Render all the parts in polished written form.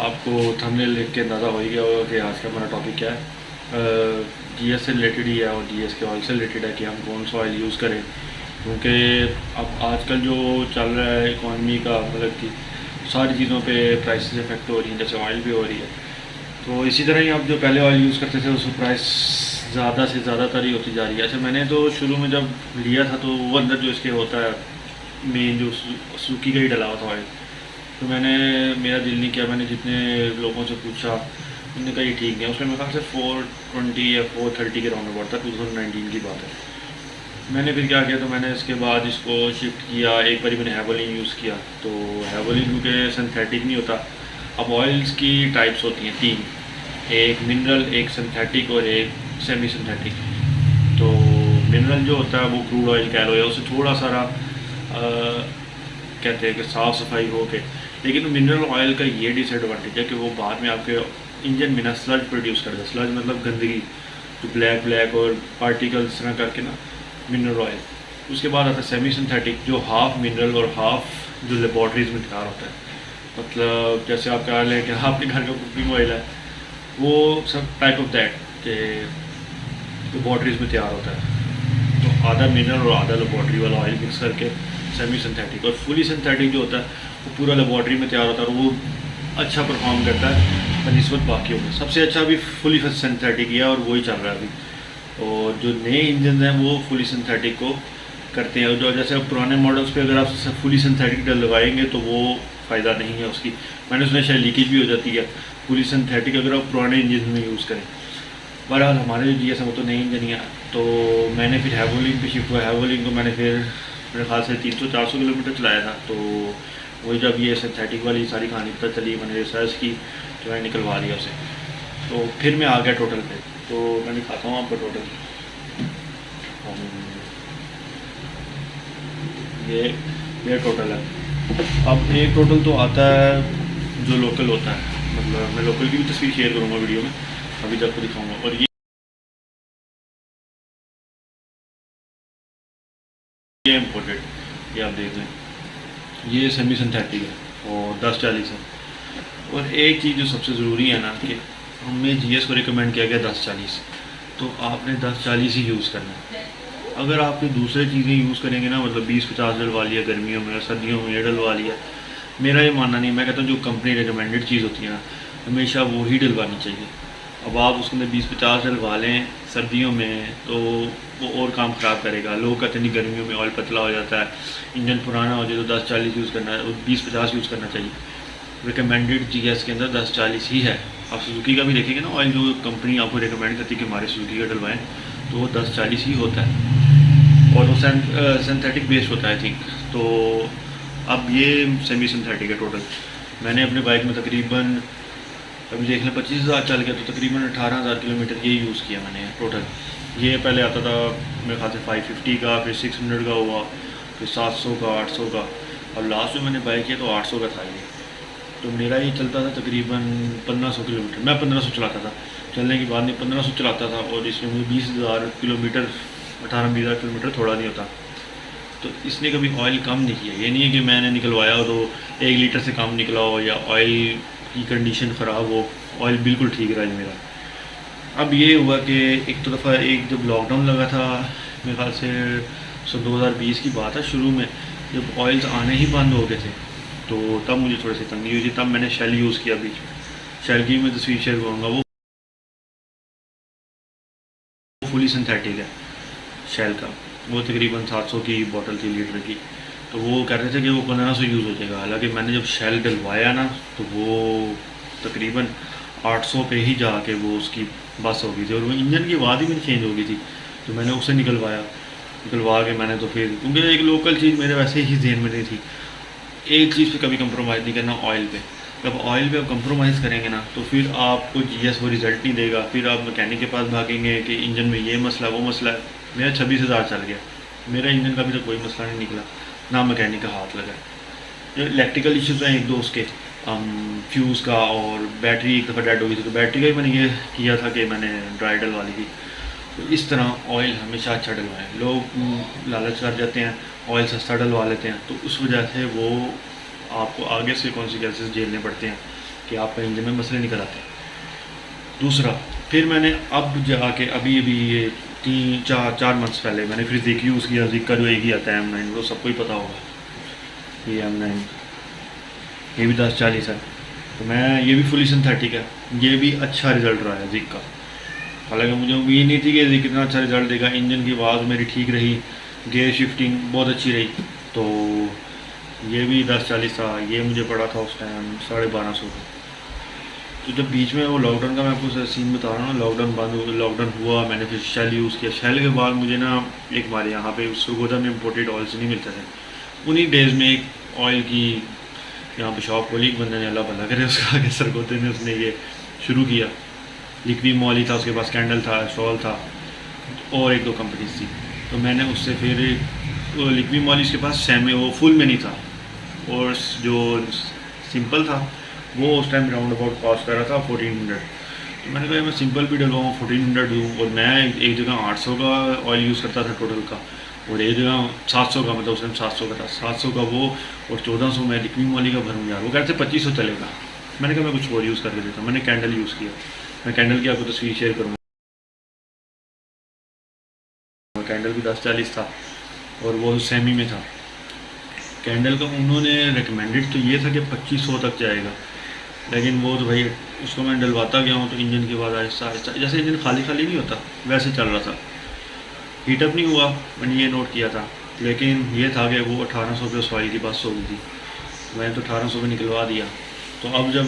आपको थंबनेल देख के अंदाज़ा हो ही गया होगा कि आज का हमारा टॉपिक क्या है। जीएस से रिलेटेड ही है और जीएस के ऑयल से रिलेटेड है कि हम कौन सा ऑयल यूज़ करें, क्योंकि अब आजकल जो चल रहा है इकॉनमी का, मतलब कि सारी चीज़ों पे प्राइसेस इफेक्ट हो रही हैं, जैसे ऑयल भी हो रही है। तो इसी तरह ही आप जो पहले ऑयल यूज़ करते थे उसकी प्राइस ज़्यादा से ज़्यादातर ही होती जा रही है। अच्छा, मैंने तो शुरू में जब लिया था तो वो अंदर जो इसके होता है मेन जो सूखी का ही डला हुआ था ऑयल, तो मेरा दिल नहीं किया। मैंने जितने लोगों से पूछा उन्होंने कहा ये ठीक नहीं है। उसमें मेरे ख्याल से 420 या 430 के राउंड अबाउट था, 2019 की बात है। मैंने फिर क्या किया, तो मैंने इसके बाद इसको शिफ्ट किया। एक बार मैंने हेवोलिन यूज़ किया, तो हेवोलिन क्योंकि सिंथेटिक नहीं होता। अब ऑयल्स की टाइप्स होती हैं 3, एक मिनरल, एक सिंथेटिक और एक सेमी सिंथेटिक। तो मिनरल जो होता है वो क्रूड ऑयल कह लो या उसे थोड़ा सारा कहते हैं कि साफ़ सफाई हो के, लेकिन मिनरल ऑयल का ये डिसएडवांटेज है कि वो बाद में आपके इंजन में ना स्लज प्रोड्यूस करता है। स्लज मतलब गंदगी, जो ब्लैक और पार्टिकल्स तरह करके ना, मिनरल ऑयल। उसके बाद आता है सेमी सिंथेटिक, जो हाफ मिनरल और हाफ जो लेबॉर्ट्रीज में तैयार होता है। मतलब जैसे आप कह लें कि आपके घर का कुकिंग ऑयल है, वो सब टाइप ऑफ दैट के लेबॉर्ट्रीज में तैयार होता है। तो आधा मिनरल और आधा लेबॉर्ट्री वाला ऑयल मिक्स करके सेमी सिंथेटिक। और फुली सिंथेटिक जो होता है वो पूरा लेबॉर्ट्री में तैयार होता है और वो अच्छा परफॉर्म करता है बनिस्बत बाकियों में। सबसे अच्छा अभी फुली सिंथेटिक ही है और वही चल रहा है अभी। और जो नए इंजन हैं वो फुली सिंथेटिक को करते हैं। जो जैसे पुराने मॉडल्स पे अगर आप फुली सिंथेटिक डलवाएंगे तो वो फ़ायदा नहीं है उसकी। मैंने सुना शायद लीकेज भी हो जाती है फुली सिंथेटिक अगर आप पुराने इंजन में यूज़ करें। बहरहाल हमारे जो जीएस है वो तो नई इंजन ही है, तो मैंने फिर हेवोलिन पे शिफ्ट हुआ। हेवोलिन को मैंने फिर मेरे ख्याल से 300-400 किलोमीटर चलाया था। तो वही जब ये सिंथेटिक वाली सारी कहानी पता चली, मैंने रिसर्च की तो मैंने निकलवा दिया उसे। तो फिर मैं आ गया टोटल पे। तो मैं दिखाता हूँ आपको टोटल। ये टोटल है। अब एक टोटल तो आता है जो लोकल होता है, मतलब मैं लोकल की भी तस्वीर शेयर करूँगा वीडियो में, अभी तक को दिखाऊँगा। और ये इम्पोर्टेड, ये आप देख लें, ये सेमी सिंथेटिक है और 1040 है। और एक चीज़ जो सबसे ज़रूरी है ना, कि हमें जीएस को रिकमेंड किया गया 1040, तो आपने 1040 ही यूज़ करना है। अगर आप दूसरे चीज़ें यूज़ करेंगे ना, मतलब 20-50 डलवा लिया गर्मियों में और सर्दियों में ये डलवा लिया, मेरा ये मानना नहीं। मैं कहता हूँ जो कंपनी रिकमेंडेड चीज़ होती है ना, हमेशा वो ही डलवानी चाहिए। अब आप उसके अंदर 20-50 डलवा लें सर्दियों में तो वो और काम ख़राब करेगा। लोग कहते नहीं गर्मियों में ऑयल पतला हो जाता है, इंजन पुराना हो जाए तो 1040 यूज़ करना है, 20-50 यूज़ करना चाहिए। रिकमेंडेड जीएस के अंदर 1040 ही है। आप सुजुकी का भी देखेंगे ना ऑयल, जो कंपनी आपको रिकमेंड करती है कि हमारे सुजुकी का डलवाएँ, तो वो 1040 ही होता है और वो सिंथेटिक बेस्ड होता है आई थिंक। तो अब ये सेमी सिंथेटिक है टोटल। मैंने अपने बाइक में तकरीबन अभी देख लें 25,000 चल गया, तो तकरीबन 18,000 किलोमीटर ये यूज़ किया मैंने टोटल। ये पहले आता था मेरे ख्याल से 550 का, फिर 600 का हुआ, फिर 700 का, 800 का, और लास्ट में मैंने बाइक किया तो 800 का था ये। तो मेरा ये चलता था तकरीबन 1500 किलोमीटर। मैं 1500 चलाता था, चलने के बाद नहीं 1500 चलाता था, और इसमें मुझे 20,000 किलोमीटर, 18-20,000 किलोमीटर थोड़ा नहीं होता। तो इसने कभी ऑयल कम नहीं किया। ये नहीं है कि मैंने निकलवाया हो तो 1 लीटर से कम निकला हो या ऑयल की कंडीशन ख़राब हो, ऑयल बिल्कुल ठीक रहा है मेरा। अब ये हुआ कि एक तो दफ़ा एक जब लॉकडाउन लगा था, मेरे ख्याल से 2020 की बात है, शुरू में जब ऑयल्स आने ही बंद हो गए थे, तो तब मुझे थोड़ी सी तंगी हुई थी। तब मैंने शेल यूज़ किया बीच में। शेल की मैं तस्वीर शेयर करूँगा, वो फुली सिंथेटिक है शेल का। वो तकरीबन 700 की बोतल थी लीटर की। तो वो कह रहे थे कि वो 1500 यूज़ हो जाएगा। हालांकि मैंने जब शेल डलवाया ना तो वो तकरीबन 800 पे ही जाके वो उसकी बस हो गई थी, और वो इंजन की आवाज़ ही मेरी चेंज हो गई थी। तो मैंने उसे निकलवा के मैंने तो फिर, क्योंकि एक लोकल चीज़ मेरे वैसे ही जहन में नहीं थी, एक चीज़ पे कभी कंप्रोमाइज़ नहीं करना, ऑयल पे। जब ऑयल पे आप कंप्रोमाइज़ करेंगे ना तो फिर आपको जीएस वो रिज़ल्ट नहीं देगा। फिर आप मैकेनिक के पास भागेंगे कि इंजन में ये मसला वो मसला है। मेरा 26,000 चल गया, मेरा इंजन का भी तो कोई मसला नहीं निकला, ना मैकेनिक का हाथ लगा। जो इलेक्ट्रिकल इश्यूज़ हैं एक दो उसके, फ्यूज़ का, और बैटरी एक दफ़ा डेड हो गई थी, तो बैटरी का ही मैंने ये किया था कि मैंने ड्राई डलवा ली थी। तो इस तरह ऑयल हमेशा अच्छा डलवाएं। लोग लालच कर जाते हैं, ऑयल सस्ता डलवा लेते हैं, तो उस वजह से वो आपको आगे से कॉन्सिक्वेंसेस झेलने पड़ते हैं। कि आपका इंजन में मसले निकल आते हैं। दूसरा, फिर मैंने अब जाके अभी अभी ये 3-4 मंथ्स पहले मैंने फिर ज़िक यूज़ किया। ज़िक का जो एक ही आता है M9, वो सबको ही पता होगा। ये M9, ये भी 1040 है। तो मैं, ये भी फुली सिंथेटिक है, ये भी अच्छा रिज़ल्ट रहा है ज़िक का। हालांकि मुझे उम्मीद नहीं थी कि ज़िक इतना अच्छा रिज़ल्ट देगा। इंजन की आवाज़ मेरी ठीक रही, गेयर शिफ्टिंग बहुत अच्छी रही। तो ये भी 1040 था, ये मुझे पड़ा था उस टाइम 1250 का। तो जब बीच में वो लॉकडाउन का मैं आपको सीन बता रहा हूँ ना, लॉकडाउन हुआ, मैंने फिर शेल यूज़ किया। शेल के बाद मुझे ना एक हमारे यहाँ पे सरगोदा में इम्पोर्टेड ऑयल्स नहीं मिलते थे। उन्हीं डेज़ में एक ऑयल की यहाँ पे शॉप खोली, एक बंदे ने, अल्लाह भला करे उसका, आगे सरगोदे ने उसने ये शुरू किया। लिक्वी मॉली था, उसके पास कैंडल था, स्टॉल था, और 1-2 कंपनीज थी। तो मैंने उससे फिर लिक्वी मॉली उसके पास सेमी, वो फुल में नहीं था, और जो सिंपल था वो उस टाइम राउंड अबाउट कॉस्ट कर रहा था 1400। तो मैंने कहा मैं सिंपल भी डलवाऊँ, 1400 दूँ। और मैं एक जगह 800 का ऑयल यूज़ करता था टोटल का, और एक जगह 700 का, मतलब उस टाइम 700 का था, 700 का वो, और 1400 मैं लिक्वी मॉली का भरूँ यार। वो कहते 2500 चलेगा। मैंने कहा मैं कुछ और यूज़ करके देता हूँ। मैंने कैंडल यूज़ किया। मैं कैंडल की आपको तस्वीर शेयर करूँगा। कैंडल भी 1040 था, और वो सेमी में था। कैंडल का उन्होंने रिकमेंडेड तो ये था कि 2500 तक जाएगा, लेकिन वो तो भाई उसको मैं डलवाता गया हूँ तो इंजन की आवाज़ आहिस्ता आहिस्ता, जैसे इंजन खाली खाली नहीं होता वैसे चल रहा था। हीटअप नहीं हुआ, मैंने ये नोट किया था। लेकिन ये था कि वो 1800 पे उस ऑयल की बस हो गई थी। मैंने तो 1800 पे निकलवा दिया। तो अब जब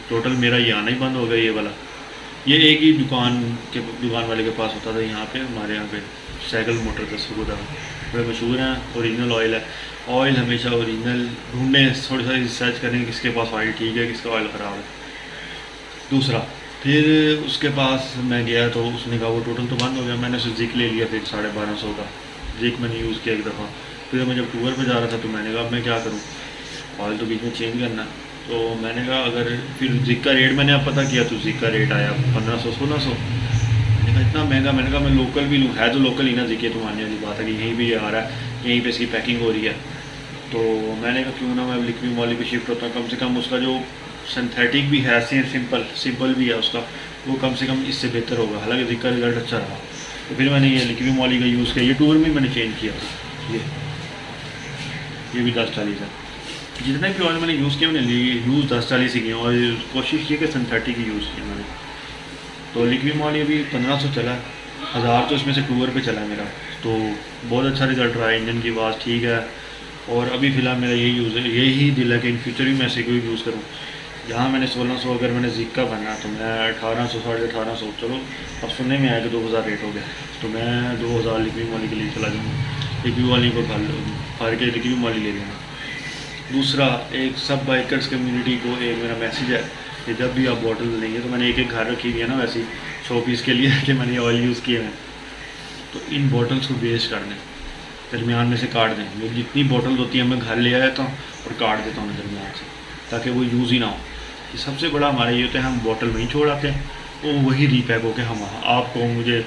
टोटल मेरा ये आना ही बंद हो गया, ये वाला, ये एक ही दुकान वाले के पास होता था यहाँ पे, हमारे यहाँ पे साइकिल मोटर का सरगोदा बड़े मशहूर हैं, ओरिजिनल ऑयल है। ऑयल हमेशा ओरिजिनल ढूंढने, थोड़ी सा रिसर्च करें किसके पास ऑयल ठीक है, किसका ऑयल ख़राब है। दूसरा, फिर उसके पास मैं गया तो उसने कहा वो टोटल तो बंद हो गया। मैंने उसे ज़िक ले लिया, फिर 1250 का ज़िक मैंने यूज़ किया एक दफ़ा। फिर मैं जब टूर पे जा रहा था तो मैंने कहा मैं क्या करूँ, ऑयल तो बीच में चेंज करना। तो मैंने कहा अगर, फिर ज़िक का रेट मैंने अब पता किया तो ज़िक का रेट आया 1500-1600। मैंने कहा इतना महंगा। मैंने कहा मैं लोकल भी लूँ, है तो लोकल ही ना ज़िक, तो मानने वाली बात है कि यहीं भी आ रहा है, यहीं पे इसकी पैकिंग हो रही है। तो मैंने कहा क्यों ना मैं लिक्वी मॉली पे शिफ्ट होता हूँ, कम से कम उसका जो सिंथेटिक भी है, सिंपल भी है उसका, वो कम से कम इससे बेहतर होगा। हालांकि ज़िक का रिज़ल्ट अच्छा रहा। तो फिर मैंने ये लिक्वी मॉली का यूज़ किया। ये टूर में मैंने चेंज किया। ये भी 1040 है। जितने भी ऑयल मैंने यूज़ किया, मैंने यूज़ 1040 ही किया, और कोशिश की कि सिंथेटिक ही यूज़ किया मैंने। तो लिक्वी मॉली अभी 1500 चला है, 1000 तो इसमें से टूर पे चला है मेरा। तो बहुत अच्छा रिज़ल्ट रहा है, इंजन की आवाज़ ठीक है। और अभी फ़िलहाल मेरा यही यूज़ है, यही दिल है कि इन फ्यूचर भी मैं ऐसे कोई यूज़ करूँ। जहाँ मैंने 1600, अगर मैंने ज़िक का भरना तो मैं 1800, 1850, चलो अब सुनने में आया कि 2000 रेट हो गया, तो मैं 2000 लिक्वी मॉली के लिए चला जाऊँगा। लिक्वी मॉली को भर के लिक्वी मॉली ले लेना। दूसरा, एक सब बाइकर्स कम्युनिटी को एक मेरा मैसेज है कि जब भी आप बॉटल लेंगे, तो मैंने एक घर रखी हुई है ना वैसी शो पीस के लिए कि मैंने ऑयल यूज़ किए हैं, तो इन बॉटल्स को वेस्ट कर दें, दरमियान में से काट दें। जो जितनी बॉटल होती है मैं घर ले आया था और काट देता हूँ दरमियान से, ताकि वो यूज़ ही ना हो। कि सबसे बड़ा हमारा ये होता है, हम बॉटल वहीं छोड़ आते हैं, वो वही रीपैक होकर आपको, मुझे,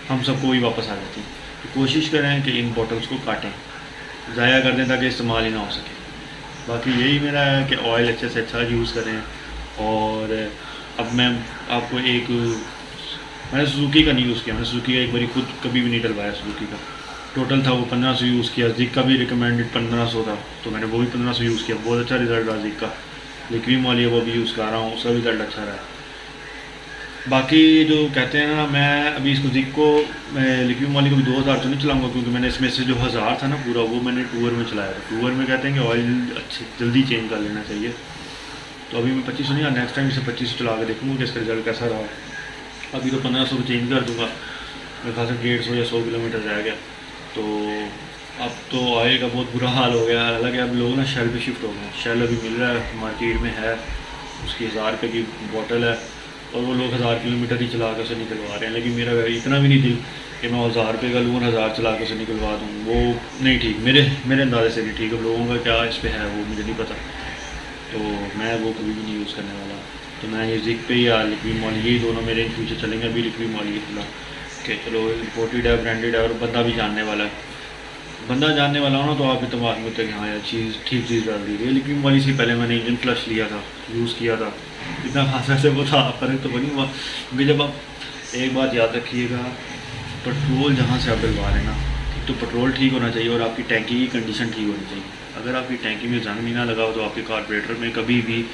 हम सबको वही वापस आ जाती हैं। तो कोशिश करें कि इन बॉटल्स को काटें, ज़ाया कर दें, ताकि इस्तेमाल ही ना हो सके। बाकी यही मेरा है कि ऑयल अच्छे से अच्छा यूज़ करें। और अब मैं आपको एक, मैंने सुजुकी का नहीं यूज़ किया, मैंने सुजुकी का एक बारी खुद कभी भी नहीं डलवाया। सुजुकी का टोटल था वो 1500 यूज़ किया। ज़िक का भी रिकमेंडेड 1500 था, तो मैंने वो भी 1500 यूज़ किया। बहुत अच्छा रिज़ल्ट रहा ज़िक का। लिक्वी मॉली है वो भी यूज़ कर रहा हूँ, उसका रिज़ल्ट अच्छा रहा है। बाकी जो कहते हैं ना, मैं अभी इसको ज़िक को, मैं लिक्वी मॉली को भी 2000 तो नहीं चलाऊँगा, क्योंकि मैंने इसमें से जो 1000 था ना पूरा, वो मैंने टूर में चलाया था। टूर में कहते हैं कि ऑयल अच्छे जल्दी चेंज कर लेना चाहिए। तो अभी मैं 2500 नहीं, नेक्स्ट टाइम इसे 2500 चला के देखूँगा कि इसका रिज़ल्ट कैसा रहा। अभी तो 1500 को चेंज कर दूँगा, मेरे ख्याल से 150 या 100 किलोमीटर रह गया। तो अब तो ऑयल का बहुत बुरा हाल हो गया। हालांकि अब लोग ना शेल पे शिफ्ट हो गए। शेल अभी मिल रहा है मार्केट में, है उसकी 1000 रुपये की बोतल है, और वो लोग 1000 किलोमीटर ही चला कर उसे निकलवा रहे हैं। लेकिन मेरा इतना भी नहीं दिल कि मैं 1000 रुपये का लूँ और 1000 चला कर उसे निकलवा दूँ, वो नहीं ठीक, मेरे अंदाजे से नहीं ठीक। अब लोगों का क्या इस पर है वो मुझे नहीं पता, तो मैं वो कभी भी नहीं यूज़ करने वाला। तो मैं ये ज़िक पे या लिक्वी मॉली, यही दोनों मेरे इन फ्यूचर चलेंगे। अभी लिक्वी मॉली के फिलहाल कि चलो इम्पोर्टेड है, ब्रांडेड है, और बंदा भी जानने वाला है। बंदा जानने वाला हो ना तो आप इतमाद में होता है कि हाँ यार चीज़ ठीक चीज़ डाल दी है। लिक्विड वाली से पहले मैंने इंजन फ्लश लिया था, यूज़ किया था, इतना खासा से वो था, फर्क तो नहीं हुआ। क्योंकि जब आप एक बात याद रखिएगा, पेट्रोल जहाँ से आप डलवा रहे हैं ना, तो पेट्रोल ठीक होना चाहिए और आपकी टैंकी की कंडीशन ठीक होनी चाहिए। अगर आपकी टैंकी में जंग नहीं ना लगा हो तो आपके कार्बोरेटर में कभी भी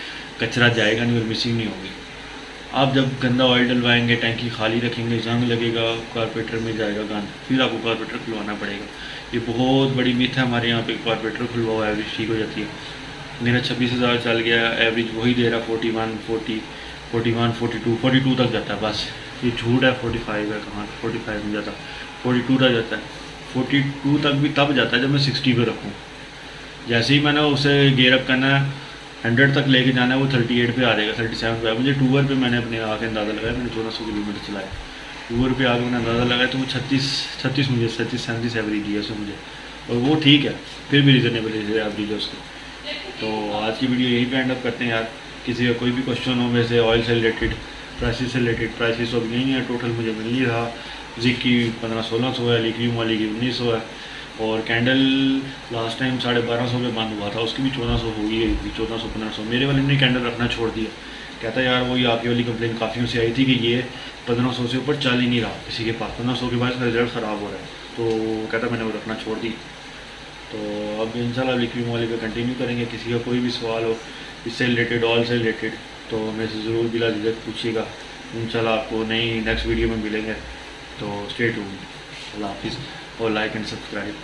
कचरा जाएगा नहीं और मिसिंग नहीं होगी। आप जब गंदा ऑयल डलवाएंगे, टैंकी खाली रखेंगे, जंग लगेगा, कार्बोरेटर में जाएगा गंद, फिर आपको कार्बोरेटर खुलवाना पड़ेगा। ये बहुत बड़ी मिथ है हमारे यहाँ पे, कार्बोरेटर खुलवा हुआ एवरेज ठीक हो जाती है। मेरा 26,000 चल गया, एवरेज वही दे रहा 41, 40, 41, 42 तक जाता है बस। ये झूठ है, 45 है, कहाँ 45 में जाता, 42 तक जाता है। 42 तक भी तब जाता है जब मैं 60 पे रखूँ। जैसे ही मैंने उसे गेयर अप करना है, 100 तक लेके जाना है, वो 38 पे आ जाएगा, 37 पे। मुझे टूर पे मैंने अपने आके अंदाज़ा लगाया, मैंने 1400 किलोमीटर चलाया, टूर पे आके मैंने अंदाज़ा लगाया तो वो 36 मुझे 37 एवरेज दिया उसने मुझे, और वो ठीक है, फिर भी रीज़नेबल एवरेज है उसकी। तो आज की वीडियो यहीं पे एंड अप करते हैं यार। किसी का कोई भी क्वेश्चन हो वैसे ऑयल से रिलेटेड, प्राइसेस से रिलेटेड, प्राइसेस तो अभी नहीं है, टोटल मुझे मिल नहीं रहा। जिक की 1500-1600 है, लिक्विड वाली की 1900 है, और कैंडल लास्ट टाइम 1250 पे बंद हुआ था, उसकी भी 1400 हो गई थी, 1400-1500। मेरे वाले ने कैंडल रखना छोड़ दिया, कहता यार वही आपकी वाली कंप्लेन काफ़ियों से आई थी कि ये 1500 से ऊपर चल ही नहीं रहा किसी के पास, 1500 के बाद इसका रिजल्ट ख़राब हो रहा है, तो कहता मैंने वो रखना छोड़ दी। तो अब इंशाल्लाह लिक्विड वाले पे कंटिन्यू करेंगे। किसी का कोई भी सवाल हो इससे रिलेटेड, ऑयल से रिलेटेड, तो मेरे से ज़रूर बिला झिझक पूछिएगा। इंशाल्लाह आपको नई नेक्स्ट वीडियो में मिलेंगे, तो स्टे ट्यून्ड। अल्लाह हाफिज़ और लाइक एंड सब्सक्राइब।